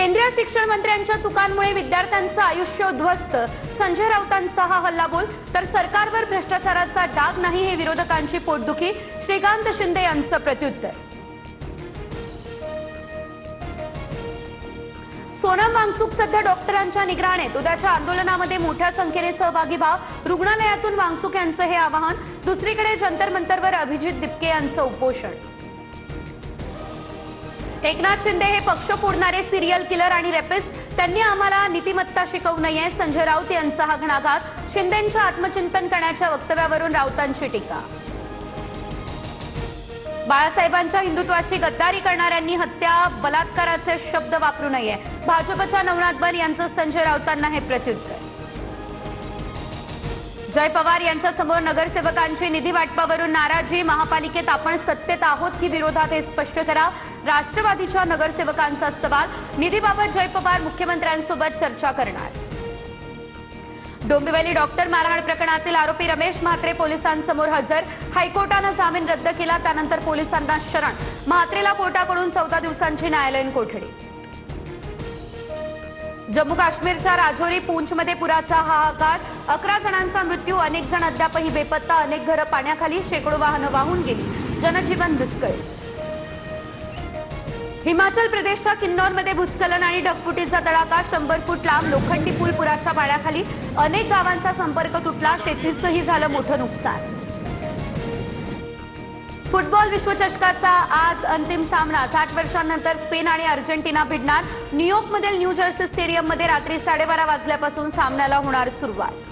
केंद्रीय शिक्षण मंत्र्यांच्या चुकांमुळे विद्यार्थ्यांचं आयुष्य उद्ध्वस्त, संजय राऊतांचा हा हल्लाबोल. तर सरकारवर भ्रष्टाचाराचा डाग नाही, हे विरोधकांची पोटदुखी. श्रीकांत शिंदे यांचं प्रत्युत्तर. सोनम वांगचुक सध्या डॉक्टरांच्या निगराणीत. उद्याच्या आंदोलनामध्ये मोठ्या संख्येने सहभागी व्हा, रुग्णालयातून वांगचुक यांचं हे आवाहन. दुसरीकडे जंतर मंतरवर अभिजित दिपके यांचं उपोषण. एकनाथ शिंदे हे पक्ष फोडणारे सिरियल किलर आणि रेपिस्ट, त्यांनी आम्हाला नीतिमत्ता शिकवू नये, संजय राऊत यांचा हा घणाघात. शिंदेंच्या आत्मचिंतन करण्याच्या वक्तव्यावरून राऊतांची टीका. बाळासाहेबांच्या हिंदुत्वाशी गद्दारी करणाऱ्यांनी हत्या, बलात्काराचे शब्द वापरू नये. भाजपच्या नवनाथ बन यांचं संजय राऊतांना हे प्रत्युत्तर. जय पवार यांच्या समोर नगरसेवकांची निधी वाटपावरून नाराजी. महापालिकेत आपण सत्तेत आहोत की विरोधात हे स्पष्ट करा. राष्ट्रवादीच्या नगरसेवकांचा सवाल. निधीबाबत जय पवार मुख्यमंत्र्यांसोबत चर्चा करणार. डोंबिवली डॉक्टर मारहाण प्रकरणातील आरोपी रमेश म्हात्रे पोलिसांसमोर हजर. हायकोर्टानं जामीन रद्द केला, त्यानंतर पोलिसांना शरण. म्हात्रेला कोर्टाकडून 14 दिवसांची न्यायालयीन कोठडी. जम्मू काश्मीरच्या राजौरी पूंछमध्ये पुराचा हाहाकार. 11 जणांचा मृत्यू, अनेक जण अद्यापही बेपत्ता. अनेक घरं पाण्याखाली, शेकडो वाहनं वाहून गेली, जनजीवन विस्कळीत. हिमाचल प्रदेशच्या किन्नौरमध्ये भूस्खलन आणि ढगफुटीचा तडाखा. 100 फूट लांब लोखंडी पूल पुराच्या पाण्याखाली. अनेक गावांचा संपर्क तुटला, शेतीचंही झालं मोठं नुकसान. फुटबॉल विश्वचषकाचा आज अंतिम सामना. 60 वर्षांनंतर स्पेन आणि अर्जेंटिना भिडणार. न्यूयॉर्कमधील न्यू जर्सी स्टेडियममध्ये रात्री 12:30 वाजल्यापासून सामन्याला होणार सुरुवात.